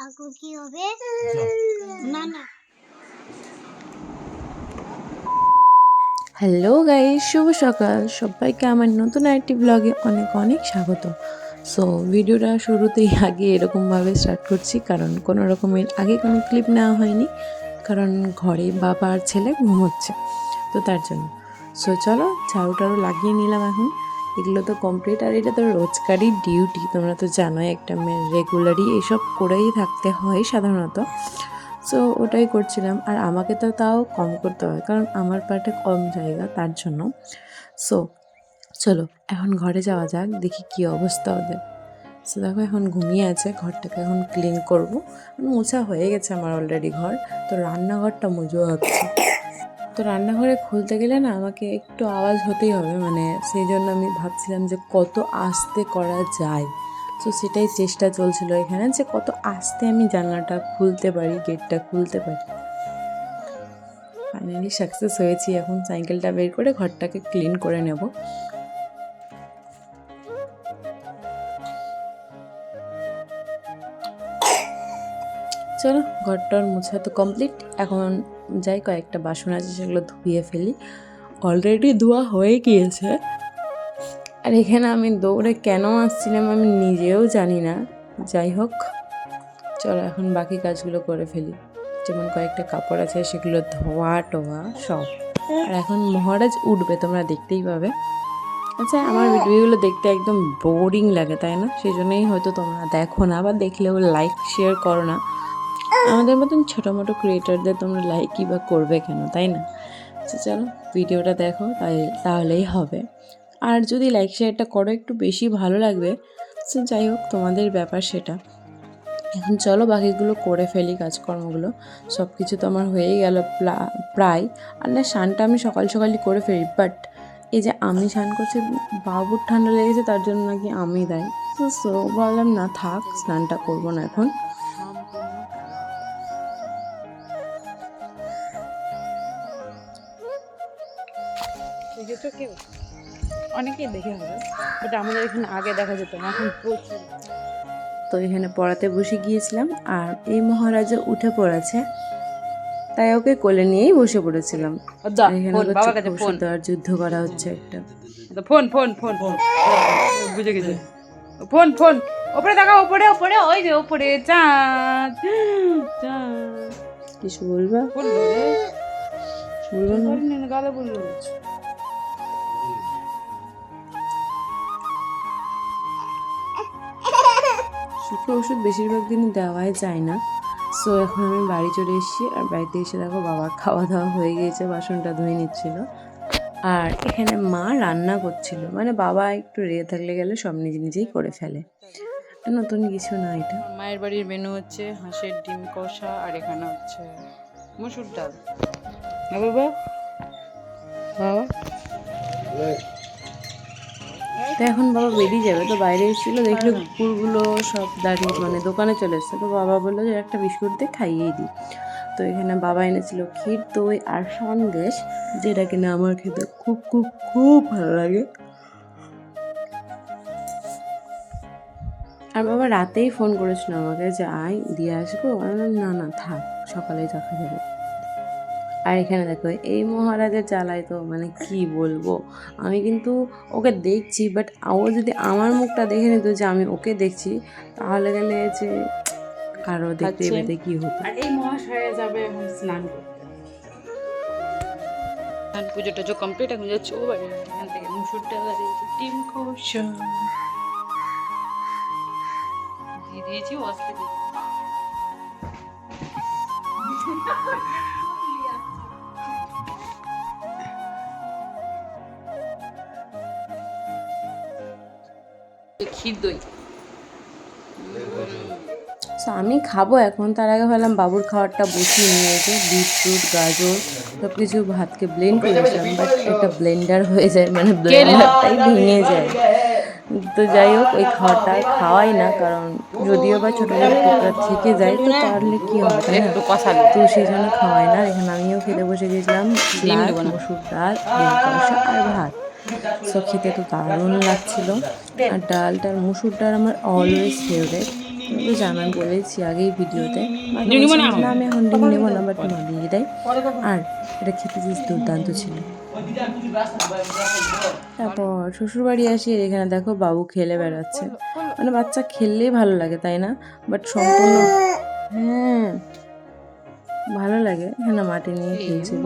আগ্রহ কি হবে না না। হ্যালো গাইস, শুভ সকাল। সবাইকে আমার নতুন আরেকটি ব্লগে অনেক অনেক স্বাগত। সো ভিডিওটা শুরুতেই আগে এরকমভাবে স্টার্ট করছি, কারণ কোনো রকমের আগে কোনো ক্লিপ নেওয়া হয়নি, কারণ ঘরে বাবা আর ছেলে ঘুমোচ্ছে, তো তার জন্য। সো চলো, ঝাড়ু টাড়ু লাগিয়ে নিলাম এখন। এগুলো তো কমপ্লিট, আর এটা তো রোজকারই ডিউটি, তোমরা তো জানোই একটা মেয়ের রেগুলারই এসব করেই থাকতে হয় সাধারণত। সো ওটাই করছিলাম, আর আমাকে তো তাও কম করতে হয় কারণ আমার পার্টে কম জায়গা, তার জন্য। সো চলো এখন ঘরে যাওয়া যাক, দেখি কি অবস্থা ওদের। সো দেখো এখন ঘুমিয়ে আছে, ঘরটাকে এখন ক্লিন করবো। মোছা হয়ে গেছে আমার অলরেডি ঘর, তো রান্নাঘরটা মুছবো ভাবছি। তো রান্নাঘরে খুলতে গেলে না আমাকে একটু আওয়াজ হতেই হবে, মানে সেই জন্য আমি ভাবছিলাম যে কত আস্তে করা যায়। তো সেটাই চেষ্টা চলছিল এখানে, যে কত আস্তে আমি জানলাটা খুলতে পারি, গেটটা খুলতে পারি। ফাইনালি সাকসেস হয়েছি। এখন সাইকেলটা বের করে ঘরটাকে ক্লিন করে নেব। চলো, ঘরটার মোছা তো কমপ্লিট। এখন যাই, কয়েকটা বাসন আছে সেগুলো ধুয়ে ফেলি। অলরেডি ধোয়া হয়ে গিয়েছে। আর এখানে আমি দৌড়ে কেন আসছিলাম আমি নিজেও জানি না। যাই হোক, চলো এখন বাকি কাজগুলো করে ফেলি। যেমন কয়েকটা কাপড় আছে সেগুলো ধোয়া টোয়া সব। আর এখন মহারাজ উঠবে, তোমরা দেখতেই পাবে। আচ্ছা, আমার ভিডিওগুলো দেখতে একদম বোরিং লাগে, তাই না? সেই জন্যই হয়তো তোমরা দেখো না, বা দেখলেও লাইক শেয়ার করো না। আমাদের মতন ছোটো মোটো ক্রিয়েটারদের তোমরা লাইকই বা করবে কেন, তাই না? তো চলো ভিডিওটা দেখো, তাহলেই হবে। আর যদি লাইক শেয়ারটা করো একটু বেশি ভালো লাগবে। তো যাই হোক, তোমাদের ব্যাপার সেটা। এখন চলো বাকিগুলো করে ফেলি, কাজকর্মগুলো। সব কিছু তো আমার হয়েই গেল প্রায়। আর না, স্নানটা আমি সকাল সকালই করে ফেলি, বাট এই যে আমি স্নান করছি, বাবুর ঠান্ডা লেগেছে তার জন্য নাকি আমি দায়ী। তো ভাবলাম না থাক, স্নানটা করবো না এখন। অনেকেই দেখে হবে, বাট আমাদের এখানে আগে দেখা যেত না, এখন প্রচুর। তো এখানে পড়াতে বসে গিয়েছিলাম, আর এই মহারাজা উঠে পড়েছে, তাই ওকে কোলে নিয়েই বসে পড়েছিলাম। আর এখানে ওকে চোখে ওষুধ দেওয়ার যুদ্ধ করা হচ্ছে একটা। ফোন ফোন ফোন ফোন বুঝে গেছে। ফোন ফোন ওপরে দেখা, ওপরে ওপরে, ওই যে ওপরে চাঁদ চাঁদ। কিছু বলবা? বললো রে, বলবো না? গালে বললো। শুকনো ওষুধ বেশিরভাগ দিনই দেওয়াই যায় না। সো এখন আমি বাড়ি চলে এসেছি, আর বাড়িতে এসে দেখো বাবার খাওয়া দাওয়া হয়ে গিয়েছে, বাসনটা ধুয়ে নিচ্ছিল। আর এখানে মা রান্না করছিল, মানে বাবা একটু রেগে থাকলে গেলে সব নিজে নিজেই করে ফেলে, নতুন কিছু না এটা। মায়ের বাড়ির মেনু হচ্ছে হাঁসের ডিম কষা, আর এখানে হচ্ছে মসুর ডাল। বাবা বাবা তো এখন বাবা বেরিয়ে যাবে, তো বাইরে এসেছিলো, দেখলো কুকুরগুলো সব দাঁড়িয়ে, মানে দোকানে চলে এসছে। তো বাবা বললো যে একটা বিস্কুট দিয়ে খাইয়েই দিই। তো এখানে বাবা এনেছিল ক্ষীর, দই আর সন্দেশ, যেটা কিনা আমার খেতে খুব খুব খুব ভালো লাগে। আর বাবা রাতেই ফোন করেছিল আমাকে যে আয় দিয়ে আসবো, আমি বললাম না না থাক, সকালেই দেখা যাবে। আর এখানে দেখো এই মহারাজের জ্বালায় তো মানে কি বলবো, আমি কিন্তু ওকে দেখছি, বাট ও যদি আমার মুখটা দেখে নিত যে আমি ওকে দেখছি, তাহলে গেলে যে কারো দেখতে পেতে কি হতো। আর এই মহাশয়ে যাবে এখন স্নান করতে। পুজোটা যে কমপ্লিট, এখন যাচ্ছে ও বাড়ি, এখান থেকে মুসুর ডাল আর ডিম কষা দিয়ে দিয়েছি, ও আসতে দিয়েছি। ক্ষীর দই আমি খাবো এখন, তার আগে ভাবলাম বাবুর খাবারটা বসিয়ে নিয়েছে, বিটরুট গাজর সব কিছু ভাতকে ব্লেন্ড করেছিলাম, বাট একটা ব্লেন্ডার হয়ে যায়, মানে ব্লেন্ডারটাই ভেঙে যায়। তো যাই হোক, ওই খাবারটা আর খাওয়াই না, কারণ যদিও বা ছোটো ছোটো টুকরা থেকে যায় তো তাহলে কী হবে, তাই না? তো সেই জন্য খাওয়াই না। এখানে আমিও খেতে বসে গেছিলাম, স্যালাড, মসুর ডাল, ডিম কষা আর ভাত। সব খেতে তো দারুণ লাগছিল। আর ডালটার মসুর ডাল আমার অলওয়েজ ফেভারেট। তো জানো আমি বলেছি আগেই ভিডিওতে না আমি এখন ডিম নেবো না, বাট মা দিয়ে দেয়। আর এটা খেতে বেশ দুর্দান্ত ছিল। তারপর শ্বশুরবাড়ি আসি, এখানে দেখো বাবু খেলে বেড়াচ্ছে। মানে বাচ্চা খেললেই ভালো লাগে তাই না, বাট সম্পূর্ণ হ্যাঁ ভালো লাগে। এখানে মাটি নিয়ে খেলছিল।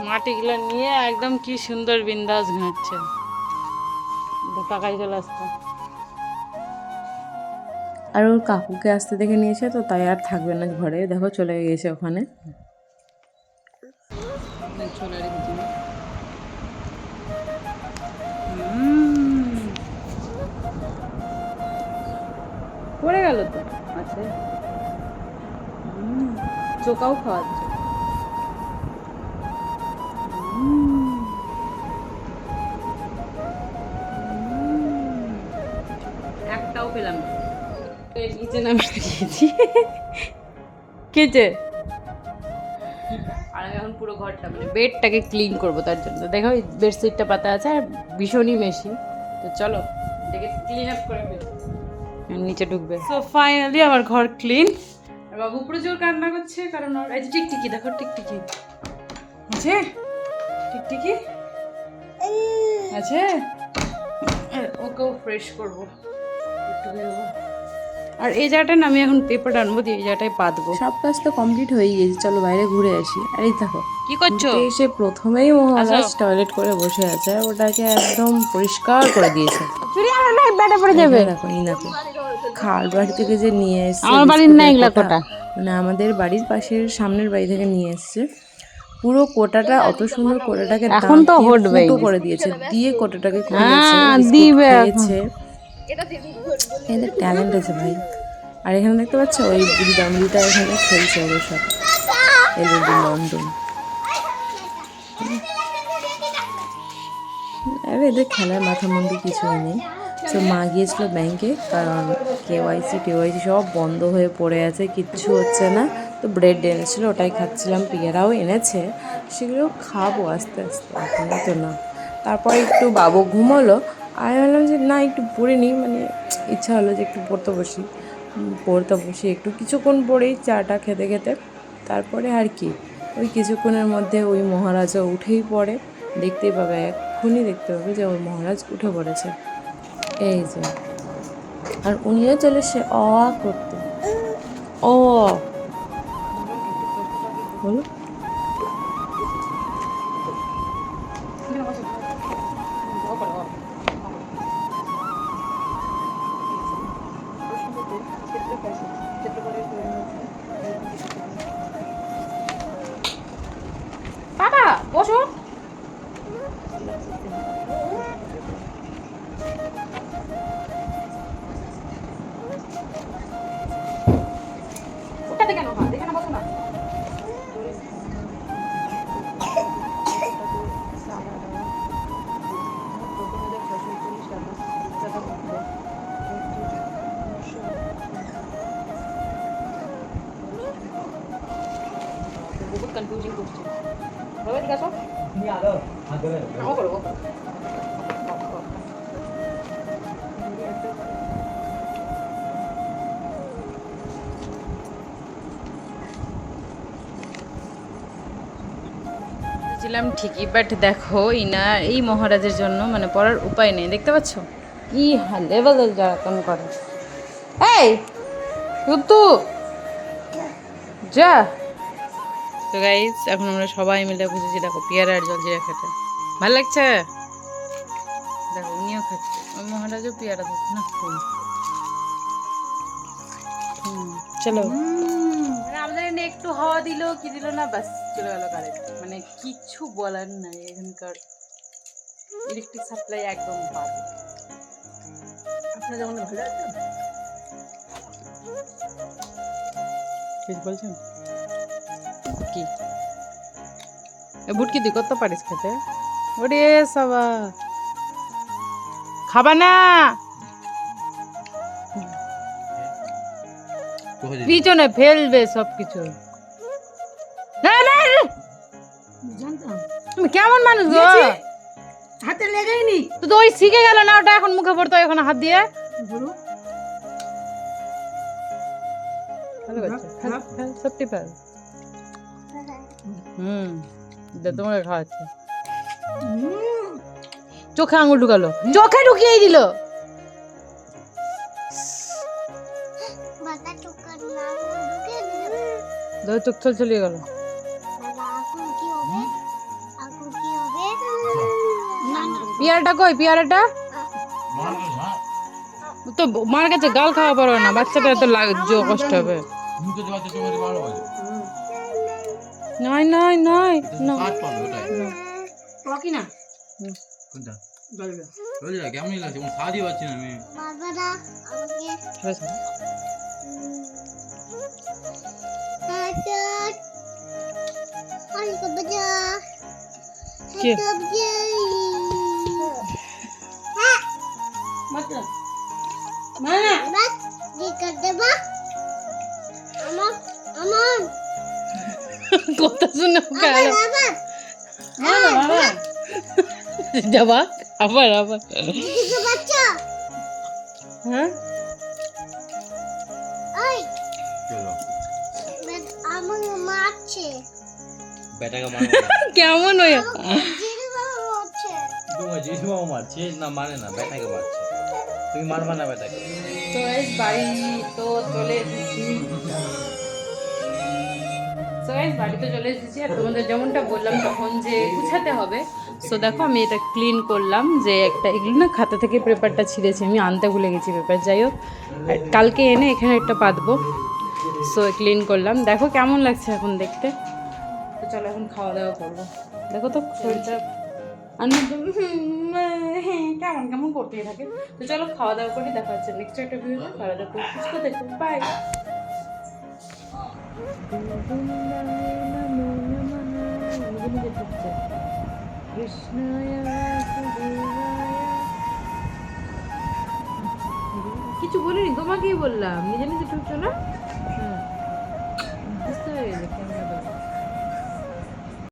মাটিগুলো নিয়ে একদম কি সুন্দর বিন্দাস ঘাঁটছে। কাকাই চলে আসতো। আর ওর কাকুকে আসতে দেখে নিয়েছে, তো তাই আর থাকবে না ঘরে, দেখো চলে গেছে ওখানে। পড়ে গেল তো আছে, চোকাও খাওয়াচ্ছে। একটাও পেলাম না, নিচে নামিয়ে দিয়েছি। কেচে আর আমি এখন পুরো ঘরটা মানে বেডটাকে ক্লিন করবো, তার জন্য দেখো বেডশিটটা পাতা আছে আর ভীষণই মেশি। তো চলো দেখে ক্লিন আপ করে ফেলি, নিচে ঢুকবে। সো ফাইনালি আমার ঘর ক্লিন। আর বাবু প্রচুর কান্না করছে, কারণ ওর এই যে টিকটিকি দেখো, টিকটিকি আছে, টিকটিকি আছে। ওকেও ফ্রেশ করবো, একটু বেরোবো। আর এই জায়গাটা না আমি এখন পেপার আনবো দিয়ে এই জায়গাটায় পাতবো। সব কাজ তো কমপ্লিট হয়ে গিয়েছে, চলো বাইরে ঘুরে আসি। আর এই দেখো কি করছো? ঘুরতে এসে প্রথমেই মহারাজ টয়লেট করে বসে আছে, ওটাকে একদম পরিষ্কার করে দিয়েছে। দেখো ইনাকে খাল বাড়ি থেকে যে নিয়ে এসছে, আমার বাড়ির না এগুলা কোটা, মানে আমাদের বাড়ির পাশের সামনের বাড়ি থেকে নিয়ে এসছে। পুরো কোটাটা অত সুন্দর কোটাটাকে এখন তো হটবে করে দিয়েছে, দিয়ে কোটাটাকে দিয়েছে। এদের ট্যালেন্ট আছে ভাই। আর এখানে দেখতে পাচ্ছ ওই বুড়ি দামড়িটা এখানে খেলছে ওদের সাথে, এলইডি লন্ডন। আরে এদের খেলার মাথা মুন্ডু কিছুই নেই। তো মা গিয়েছিল ব্যাংকে, কারণ কেওয়াইসি সব বন্ধ হয়ে পড়ে আছে, কিচ্ছু হচ্ছে না। তো ব্রেড এনেছিল, ওটাই খাচ্ছিলাম। পিয়ারাও এনেছে, সেগুলো খাবো আস্তে আস্তে, এখন তো না। তারপরে একটু বাবু ঘুমোলো, আর ভাবলাম যে না একটু পড়ে নিই, মানে ইচ্ছা হলো যে একটু পড়তে বসি একটু কিছুক্ষণ পরেই চাটা খেতে খেতে। তারপরে আর কি ওই কিছুক্ষণের মধ্যে ওই মহারাজও উঠেই পড়ে, দেখতেই পাবে, এক্ষুনি দেখতে পাবে যে ওই মহারাজ উঠে পড়েছে, এই যে। আর উনিও চলে সে করতে, বলো বাবা বসো। ওটাতে কেন দেখে না, বসো না। बहुत कंफ्यूजिंग क्वेश्चन है। दिखा सो नहीं आ रहा हां करो ছিলাম ঠিকই, বাট দেখো ইনা এই মহারাজের জন্য মানে পড়ার উপায় নেই, দেখতে পাচ্ছ কি লেভেল জ্বালাতন করে। এই তুতু যা। তো গাইস এখন আমরা সবাই মিলে বুঝেছি, দেখো পেয়ারা আর জলজিরা খেতে ভালো লাগছে। দেখো উনিও খাচ্ছে, ওই মহারাজও পেয়ারা খাচ্ছে না ফুল। চলো আমাদের এনে একটু হাওয়া দিল কি দিল না, বাস চলে গেল কারেন্ট। মানে কিচ্ছু বলার নাই, এখানকার ইলেকট্রিক সাপ্লাই একদম বাদ। আপনাদের মনে ভালো আছে কিছু বলছেন কি? বুটকি তুই কত পারিস খেতে? ওরে সাবা খাবা না, পিছনে ফেলবে সবকিছু। না না জানতাম তুমি কেমন মানুষ গো? হাতে লেগেইনি তো তো ওই শিখে গেল না, ওটা এখন মুখে পড়তো এখন হাত দিয়ে। বলো ভালো করছে, সত্যি পার। তোমাকে খাওয়াচ্ছে, চোখে আঙুল ঢুকালো, চোখে ঢুকিয়ে দিল। বাতা টুকার নাম ঢুকে দিল ধরে চোখ ছল চলিয়ে গেল। দাদা এখন কি হবে এখন কি হবে না না পিয়ারাটা কই? পিয়ারাটা তো মার কাছে গাল খাওয়া পারবে না, বাচ্চাটা তো কষ্ট হবে। নয় নয় নয় কি না কেমন লাগছে? সাহায্য পাচ্ছি না আমি। বাবারা আমাকে হাত আর কবে যা কে? मतलब माना बस ये कर दे बा अमन अमन কথা শুনে গেল। बाबा বাবা যাবা আবার আবার। दीदी के बच्चा হ্যাঁ ओए চলো मैं अमन मारছে বেটাকে মারো। কেমন হয়ে দিদি বাবা মারছে তোমার জিজুমাও মারছে না, মানে না, বেটাকে মারছে। তুমি মারবা না বেটাকে। তো এই বাড়ি তো চলে এসেছি। সো গাইস বাড়িতে চলে এসেছি, আর তোমাদের যেমনটা বললাম তখন যে গুছাতে হবে। সো দেখো আমি এটা ক্লিন করলাম, যে একটা এগুলো না খাতা থেকে পেপারটা ছিঁড়েছি, আমি আনতে ভুলে গেছি পেপার। যাই হোক, আর কালকে এনে এখানে একটা পাতবো। সো ক্লিন করলাম, দেখো কেমন লাগছে এখন দেখতে। তো চলো এখন খাওয়া দাওয়া করবো। দেখো তো শরীরটা কেমন কেমন করতেই থাকে। তো চলো খাওয়া দাওয়া করি, দেখা হচ্ছে নেক্সট একটা ভিডিওতে। খাওয়া দাওয়া করে সুস্থ দেখো, বাই। কিছু বলিনি, তোমাকেই বললাম, নিজে নিজে ঢুকছো না। বুঝতে পেরে